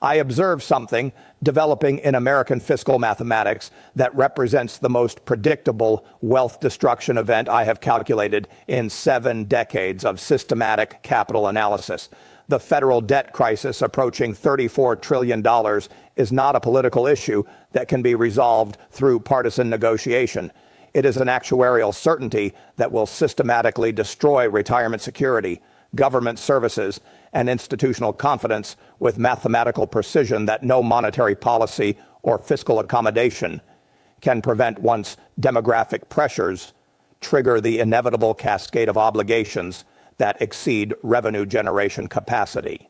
I observe something developing in American fiscal mathematics that represents the most predictable wealth destruction event I have calculated in 7 decades of systematic capital analysis. The federal debt crisis approaching $34 trillion is not a political issue that can be resolved through partisan negotiation. It is an actuarial certainty that will systematically destroy retirement security, government services, and institutional confidence with mathematical precision that no monetary policy or fiscal accommodation can prevent once demographic pressures trigger the inevitable cascade of obligations that exceed revenue generation capacity.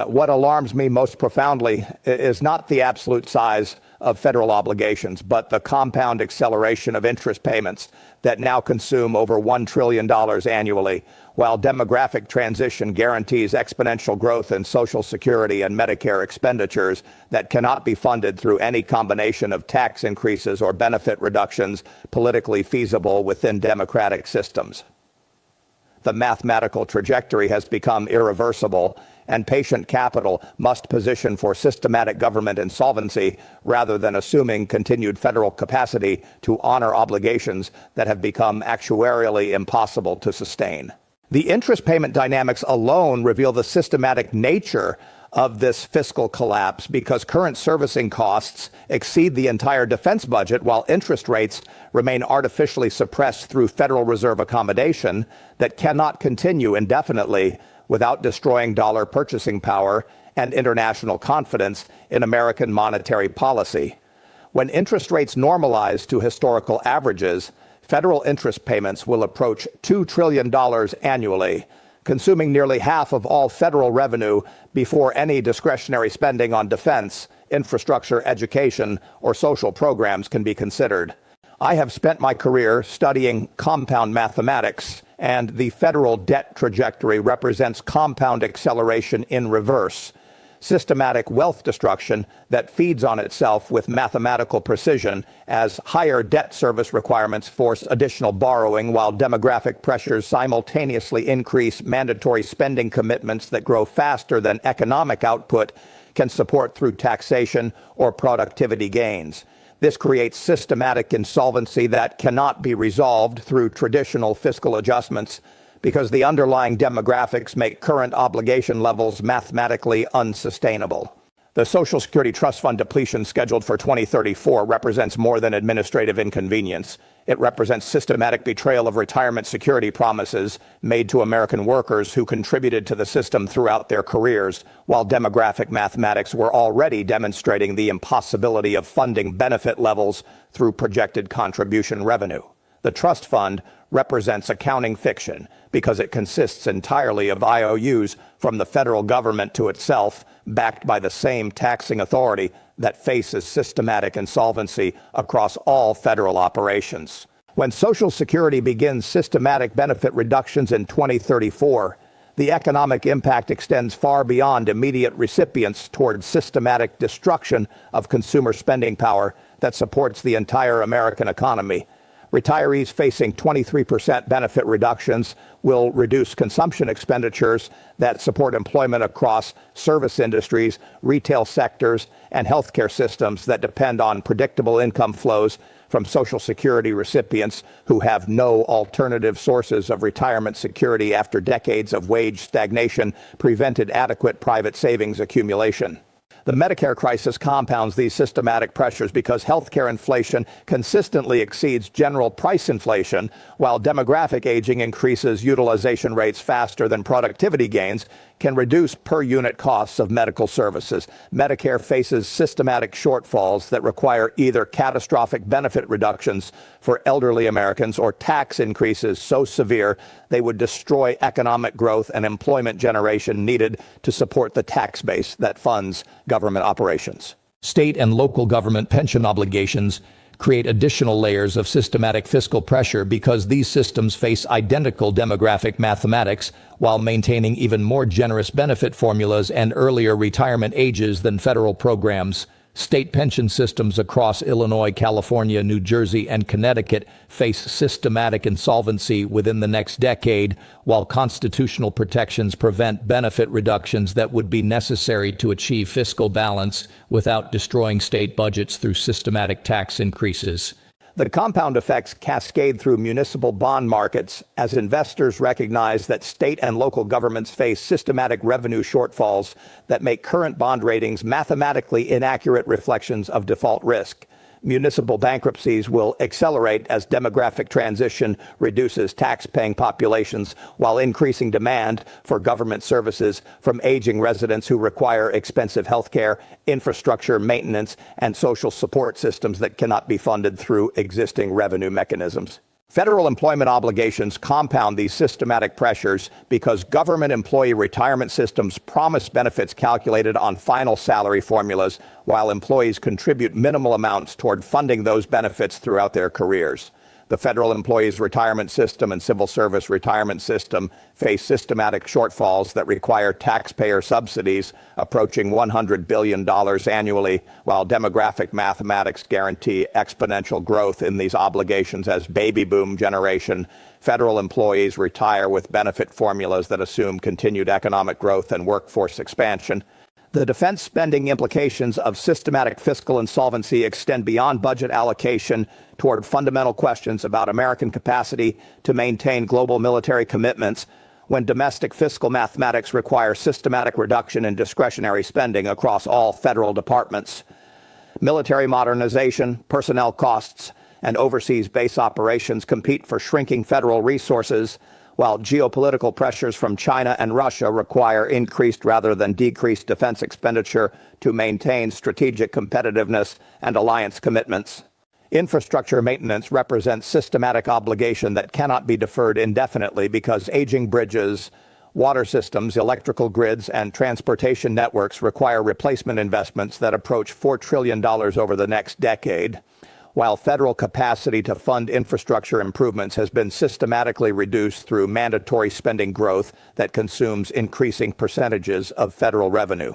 What alarms me most profoundly is not the absolute size of federal obligations, but the compound acceleration of interest payments that now consume over $1 trillion annually, while demographic transition guarantees exponential growth in Social Security and Medicare expenditures that cannot be funded through any combination of tax increases or benefit reductions politically feasible within democratic systems. The mathematical trajectory has become irreversible, and patient capital must position for systematic government insolvency rather than assuming continued federal capacity to honor obligations that have become actuarially impossible to sustain. The interest payment dynamics alone reveal the systematic nature of this fiscal collapse because current servicing costs exceed the entire defense budget while interest rates remain artificially suppressed through Federal Reserve accommodation that cannot continue indefinitely without destroying dollar purchasing power and international confidence in American monetary policy. When interest rates normalize to historical averages, federal interest payments will approach $2 trillion annually, consuming nearly half of all federal revenue before any discretionary spending on defense, infrastructure, education, or social programs can be considered. I have spent my career studying compound mathematics, and the federal debt trajectory represents compound acceleration in reverse, systematic wealth destruction that feeds on itself with mathematical precision as higher debt service requirements force additional borrowing while demographic pressures simultaneously increase mandatory spending commitments that grow faster than economic output can support through taxation or productivity gains. This creates systematic insolvency that cannot be resolved through traditional fiscal adjustments because the underlying demographics make current obligation levels mathematically unsustainable. The Social Security Trust Fund depletion scheduled for 2034 represents more than administrative inconvenience. It represents systematic betrayal of retirement security promises made to American workers who contributed to the system throughout their careers, while demographic mathematics were already demonstrating the impossibility of funding benefit levels through projected contribution revenue. The trust fund represents accounting fiction because it consists entirely of IOUs from the federal government to itself, backed by the same taxing authority that faces systematic insolvency across all federal operations. When Social Security begins systematic benefit reductions in 2034, the economic impact extends far beyond immediate recipients toward systematic destruction of consumer spending power that supports the entire American economy. Retirees facing 23% benefit reductions will reduce consumption expenditures that support employment across service industries, retail sectors, and healthcare systems that depend on predictable income flows from Social Security recipients who have no alternative sources of retirement security after decades of wage stagnation prevented adequate private savings accumulation. The Medicare crisis compounds these systematic pressures because healthcare inflation consistently exceeds general price inflation, while demographic aging increases utilization rates faster than productivity gains, can reduce per-unit costs of medical services. Medicare faces systematic shortfalls that require either catastrophic benefit reductions for elderly Americans or tax increases so severe they would destroy economic growth and employment generation needed to support the tax base that funds government operations. State and local government pension obligations create additional layers of systematic fiscal pressure because these systems face identical demographic mathematics while maintaining even more generous benefit formulas and earlier retirement ages than federal programs State pension systems across Illinois, California, New Jersey, and Connecticut face systematic insolvency within the next decade, while constitutional protections prevent benefit reductions that would be necessary to achieve fiscal balance without destroying state budgets through systematic tax increases. The compound effects cascade through municipal bond markets as investors recognize that state and local governments face systematic revenue shortfalls that make current bond ratings mathematically inaccurate reflections of default risk. Municipal bankruptcies will accelerate as demographic transition reduces tax-paying populations while increasing demand for government services from aging residents who require expensive health care, infrastructure maintenance, and social support systems that cannot be funded through existing revenue mechanisms. Federal employment obligations compound these systematic pressures because government employee retirement systems promise benefits calculated on final salary formulas, while employees contribute minimal amounts toward funding those benefits throughout their careers. The federal employees retirement system and civil service retirement system face systematic shortfalls that require taxpayer subsidies approaching $100 billion annually, while demographic mathematics guarantee exponential growth in these obligations as baby boom generation. Federal employees retire with benefit formulas that assume continued economic growth and workforce expansion. The defense spending implications of systematic fiscal insolvency extend beyond budget allocation toward fundamental questions about American capacity to maintain global military commitments when domestic fiscal mathematics require systematic reduction in discretionary spending across all federal departments. Military modernization, personnel costs, and overseas base operations compete for shrinking federal resources, while geopolitical pressures from China and Russia require increased rather than decreased defense expenditure to maintain strategic competitiveness and alliance commitments. Infrastructure maintenance represents systematic obligation that cannot be deferred indefinitely because aging bridges, water systems, electrical grids, and transportation networks require replacement investments that approach $4 trillion over the next decade. While federal capacity to fund infrastructure improvements has been systematically reduced through mandatory spending growth that consumes increasing percentages of federal revenue.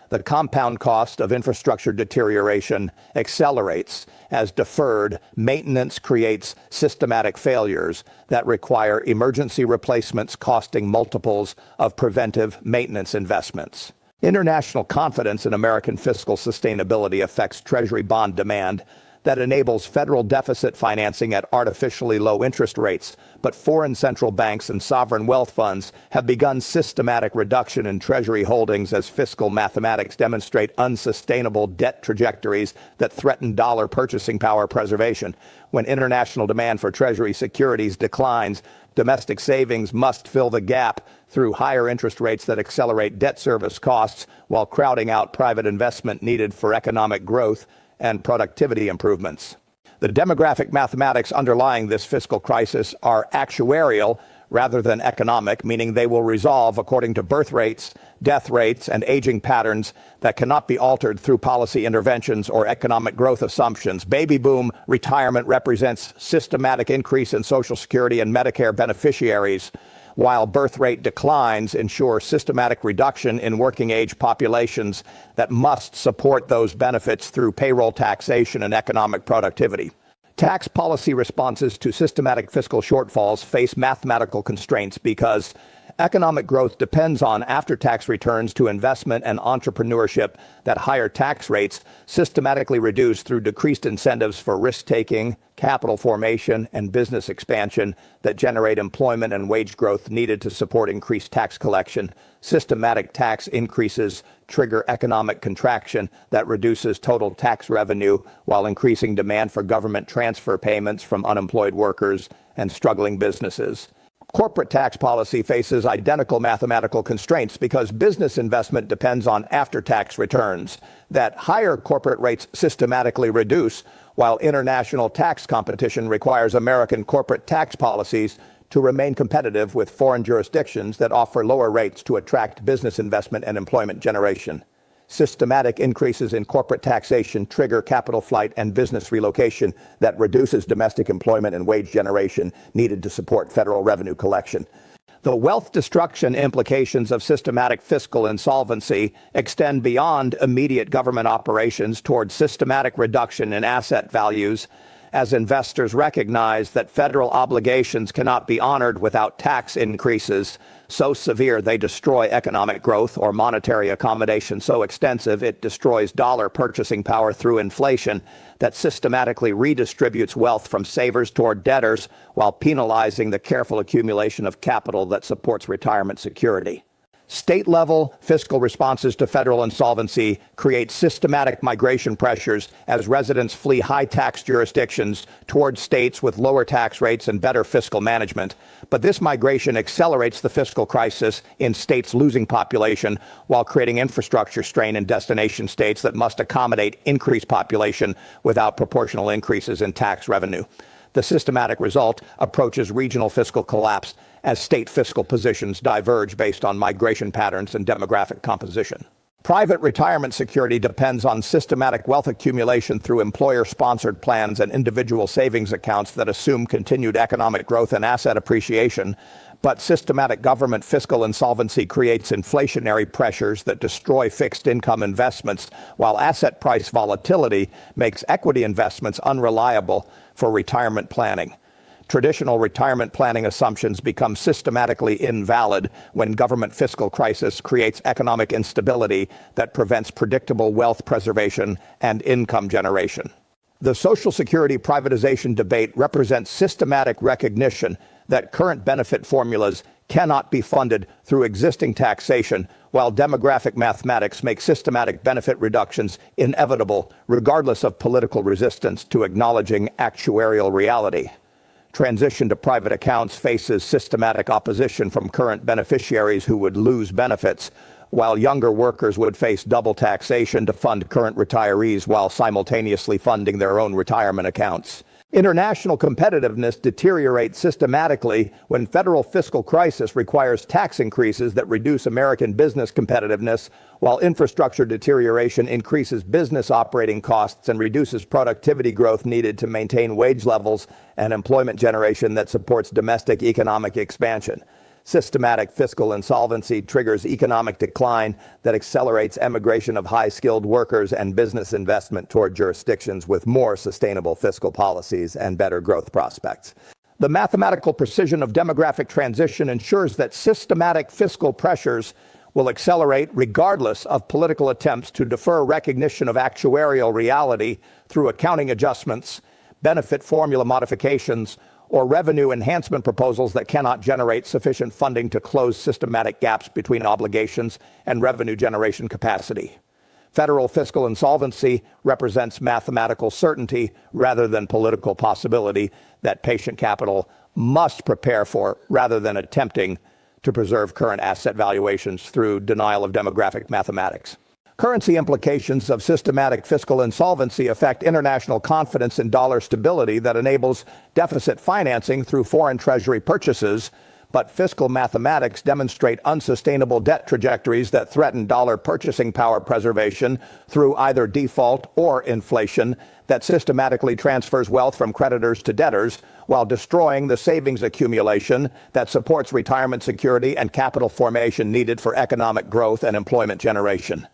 The compound cost of infrastructure deterioration accelerates as deferred maintenance creates systematic failures that require emergency replacements costing multiples of preventive maintenance investments. International confidence in American fiscal sustainability affects Treasury bond demand that enables federal deficit financing at artificially low interest rates, but foreign central banks and sovereign wealth funds have begun systematic reduction in Treasury holdings as fiscal mathematics demonstrate unsustainable debt trajectories that threaten dollar purchasing power preservation. When international demand for Treasury securities declines, domestic savings must fill the gap through higher interest rates that accelerate debt service costs while crowding out private investment needed for economic growth and productivity improvements. The demographic mathematics underlying this fiscal crisis are actuarial rather than economic, meaning they will resolve according to birth rates, death rates, and aging patterns that cannot be altered through policy interventions or economic growth assumptions. Baby boom retirement represents systematic increase in Social Security and Medicare beneficiaries, while birth rate declines ensure systematic reduction in working age populations that must support those benefits through payroll taxation and economic productivity. Tax policy responses to systematic fiscal shortfalls face mathematical constraints because economic growth depends on after-tax returns to investment and entrepreneurship that higher tax rates systematically reduce through decreased incentives for risk-taking, capital formation, and business expansion that generate employment and wage growth needed to support increased tax collection. Systematic tax increases trigger economic contraction that reduces total tax revenue while increasing demand for government transfer payments from unemployed workers and struggling businesses. Corporate tax policy faces identical mathematical constraints because business investment depends on after-tax returns that higher corporate rates systematically reduce, while international tax competition requires American corporate tax policies to remain competitive with foreign jurisdictions that offer lower rates to attract business investment and employment generation. Systematic increases in corporate taxation trigger capital flight and business relocation that reduces domestic employment and wage generation needed to support federal revenue collection. The wealth destruction implications of systematic fiscal insolvency extend beyond immediate government operations toward systematic reduction in asset values, as investors recognize that federal obligations cannot be honored without tax increases so severe they destroy economic growth, or monetary accommodation so extensive it destroys dollar purchasing power through inflation that systematically redistributes wealth from savers toward debtors while penalizing the careful accumulation of capital that supports retirement security. State-level fiscal responses to federal insolvency create systematic migration pressures as residents flee high-tax jurisdictions towards states with lower tax rates and better fiscal management. But this migration accelerates the fiscal crisis in states losing population while creating infrastructure strain in destination states that must accommodate increased population without proportional increases in tax revenue. The systematic result approaches regional fiscal collapse as state fiscal positions diverge based on migration patterns and demographic composition. Private retirement security depends on systematic wealth accumulation through employer-sponsored plans and individual savings accounts that assume continued economic growth and asset appreciation, but systematic government fiscal insolvency creates inflationary pressures that destroy fixed income investments, while asset price volatility makes equity investments unreliable for retirement planning. Traditional retirement planning assumptions become systematically invalid when government fiscal crisis creates economic instability that prevents predictable wealth preservation and income generation. The Social Security privatization debate represents systematic recognition that current benefit formulas cannot be funded through existing taxation, while demographic mathematics make systematic benefit reductions inevitable regardless of political resistance to acknowledging actuarial reality. Transition to private accounts faces systematic opposition from current beneficiaries who would lose benefits, while younger workers would face double taxation to fund current retirees while simultaneously funding their own retirement accounts. International competitiveness deteriorates systematically when federal fiscal crisis requires tax increases that reduce American business competitiveness, while infrastructure deterioration increases business operating costs and reduces productivity growth needed to maintain wage levels and employment generation that supports domestic economic expansion. Systematic fiscal insolvency triggers economic decline that accelerates emigration of high-skilled workers and business investment toward jurisdictions with more sustainable fiscal policies and better growth prospects. The mathematical precision of demographic transition ensures that systematic fiscal pressures will accelerate regardless of political attempts to defer recognition of actuarial reality through accounting adjustments, benefit formula modifications, or revenue enhancement proposals that cannot generate sufficient funding to close systematic gaps between obligations and revenue generation capacity. Federal fiscal insolvency represents mathematical certainty rather than political possibility that patient capital must prepare for, rather than attempting to preserve current asset valuations through denial of demographic mathematics. Currency implications of systematic fiscal insolvency affect international confidence in dollar stability that enables deficit financing through foreign treasury purchases, but fiscal mathematics demonstrate unsustainable debt trajectories that threaten dollar purchasing power preservation through either default or inflation that systematically transfers wealth from creditors to debtors while destroying the savings accumulation that supports retirement security and capital formation needed for economic growth and employment generation.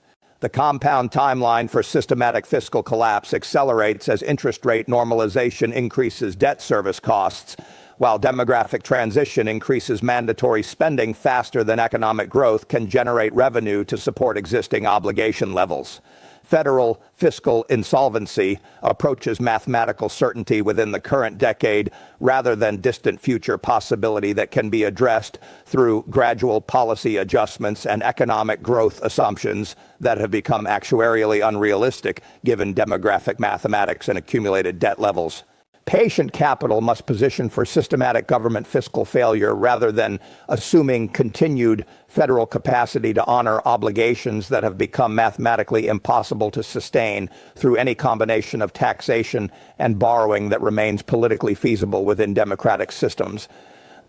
The compound timeline for systematic fiscal collapse accelerates as interest rate normalization increases debt service costs, while demographic transition increases mandatory spending faster than economic growth can generate revenue to support existing obligation levels. Federal fiscal insolvency approaches mathematical certainty within the current decade rather than distant future possibility that can be addressed through gradual policy adjustments and economic growth assumptions that have become actuarially unrealistic given demographic mathematics and accumulated debt levels. Patient capital must position for systematic government fiscal failure rather than assuming continued federal capacity to honor obligations that have become mathematically impossible to sustain through any combination of taxation and borrowing that remains politically feasible within democratic systems.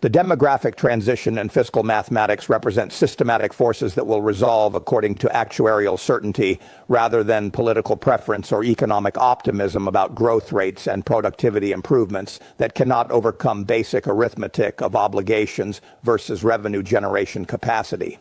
The demographic transition and fiscal mathematics represent systematic forces that will resolve according to actuarial certainty rather than political preference or economic optimism about growth rates and productivity improvements that cannot overcome basic arithmetic of obligations versus revenue generation capacity.